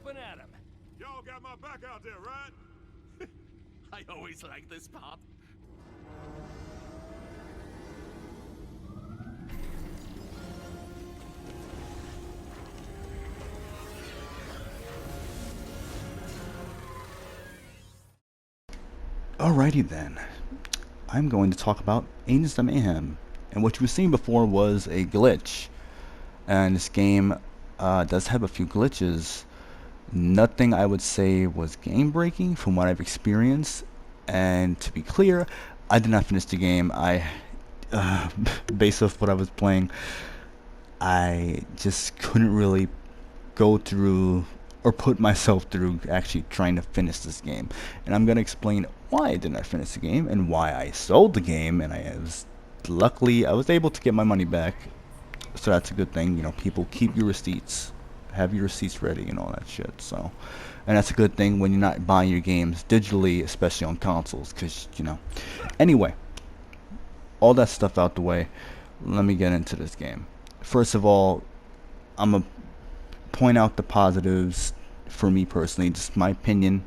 open at him. Y'all got my back out there, right? I always like this part. Alrighty then, I'm going to talk about Agents of Mayhem, and what you were seeing before was a glitch, and this game does have a few glitches. Nothing I would say was game breaking from what I've experienced, and to be clear, I did not finish the game. Based off what I was playing, I just couldn't really go through or put myself through actually trying to finish this game, and I'm gonna explain why I did not finish the game and why I sold the game. And luckily I was able to get my money back, so that's a good thing. You know, people, keep your receipts, have your receipts ready and all that shit. So, and that's a good thing when you're not buying your games digitally, especially on consoles, because you know. Anyway, all that stuff out the way, let me get into this game. First of all, I'm gonna point out the positives for me personally, just my opinion,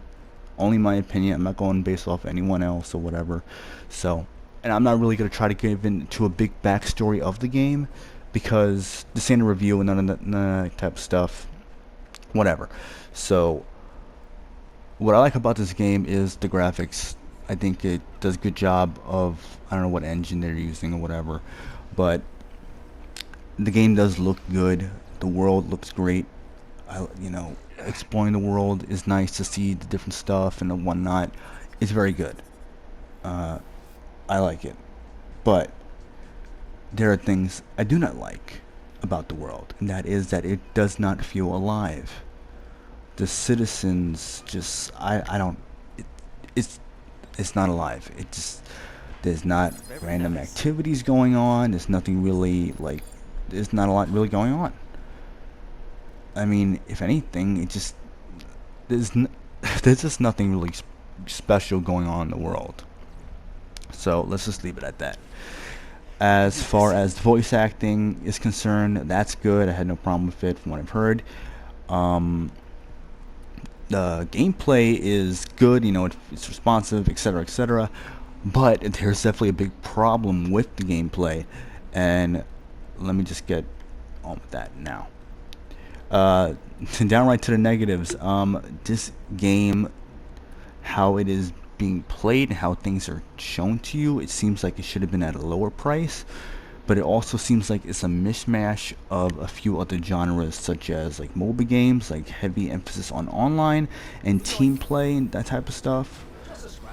only my opinion. I'm not going based off anyone else or whatever. So, and I'm not really going to try to give into a big backstory of the game, because this ain't a review and none of that type of stuff, whatever. So, what I like about this game is the graphics. I think it does a good job of, I don't know what engine they're using or whatever, but the game does look good. The world looks great. You know, exploring the world is nice to see the different stuff and the whatnot. It's very good. I like it. But there are things I do not like about the world, and that is that it does not feel alive. The citizens just, I don't, it's not alive. It just, there's not random activities going on. There's nothing really, like, there's not a lot really going on. I mean, if anything, it just, there's just nothing really special going on in the world. So let's just leave it at that. As far as voice acting is concerned, that's good. I had no problem with it from what I've heard. The gameplay is good, you know, it's responsive, etc., etc. But there's definitely a big problem with the gameplay, and let me just get on with that now. Downright to the negatives. This game, how it is being played and how things are shown to you, it seems like it should have been at a lower price, but it also seems like it's a mishmash of a few other genres, such as like MOBA games, like heavy emphasis on online and team play and that type of stuff.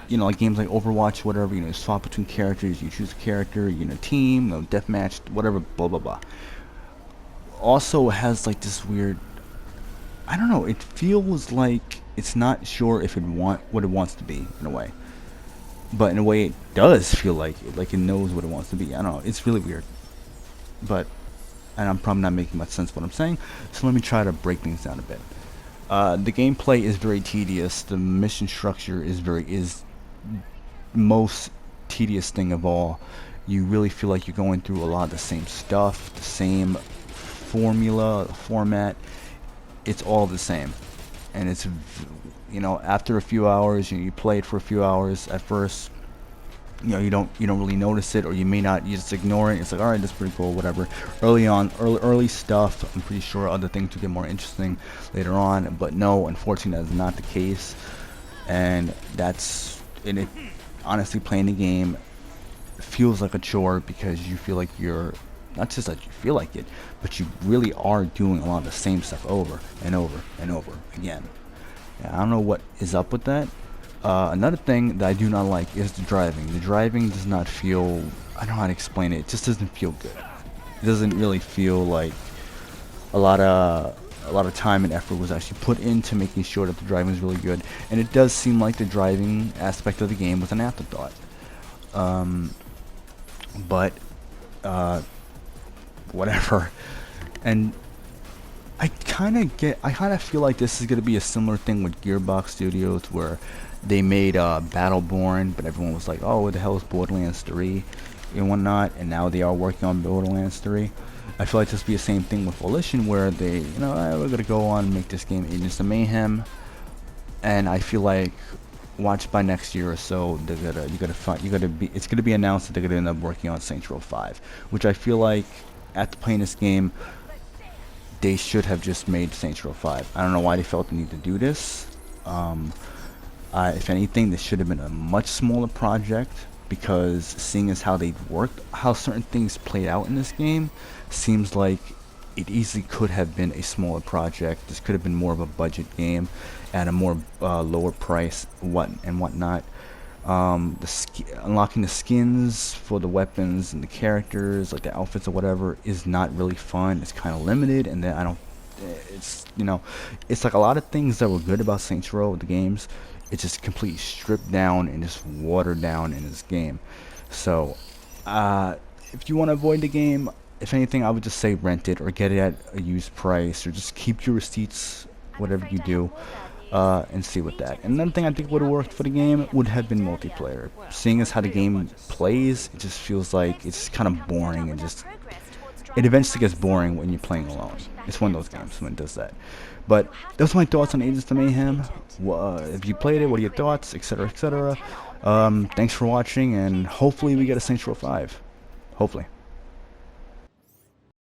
You know, like games like Overwatch, whatever, you know, swap between characters, you choose a character, you know, team, you know, deathmatch, whatever, blah blah blah. Also has like this weird, I don't know, it feels like it's not sure if what it wants to be in a way, but in a way it does feel like it knows what it wants to be. I don't know, it's really weird, but, and I'm probably not making much sense what I'm saying, so let me try to break things down a bit. The gameplay is very tedious. The mission structure is most tedious thing of all. You really feel like you're going through a lot of the same stuff, the same formula, format. It's all the same, and it's, you know, after a few hours, you play it for a few hours at first, you know, you don't really notice it, or you may not, you just ignore it. It's like, all right, that's pretty cool, whatever. Early stuff, I'm pretty sure other things will get more interesting later on, but no, unfortunately, that is not the case. And it honestly, playing the game feels like a chore, because you feel like you're, not just that you feel like it, but you really are doing a lot of the same stuff over and over and over again. Yeah, I don't know what is up with that. Another thing that I do not like is the driving. The driving does not feel, I don't know how to explain it, it just doesn't feel good. It doesn't really feel like a lot of time and effort was actually put into making sure that the driving is really good. And it does seem like the driving aspect of the game was an afterthought. But whatever. And I kind of feel like this is going to be a similar thing with Gearbox Studios, where they made Battleborn, but everyone was like, oh, what the hell is Borderlands 3 and whatnot, and now they are working on Borderlands 3. I feel like this will be the same thing with Volition, where they, we're gonna go on and make this game Agents of Mayhem, and I feel like watch by next year or so, it's gonna be announced that they're gonna end up working on Saints Row 5, which I feel like after playing this game, they should have just made Saints Row 5. I don't know why they felt the need to do this. If anything, this should have been a much smaller project, because seeing as how they worked, how certain things played out in this game, seems like it easily could have been a smaller project. This could have been more of a budget game at a more lower price, whatnot. Unlocking the skins for the weapons and the characters, like the outfits or whatever, is not really fun. It's kind of limited, and then it's like a lot of things that were good about Saints Row, the games, it's just completely stripped down and just watered down in this game. So if you want to avoid the game, if anything, I would just say rent it or get it at a used price, or just keep your receipts, whatever you do, and see with that. And another thing I think would have worked for the game would have been multiplayer. Seeing as how the game plays, it just feels like it's kind of boring, and it eventually gets boring when you're playing alone. It's one of those games when it does that. But those are my thoughts on Agents of Mayhem. If you played it, what are your thoughts, etc., etc. Thanks for watching, and hopefully we get a Saints Row 5. Hopefully.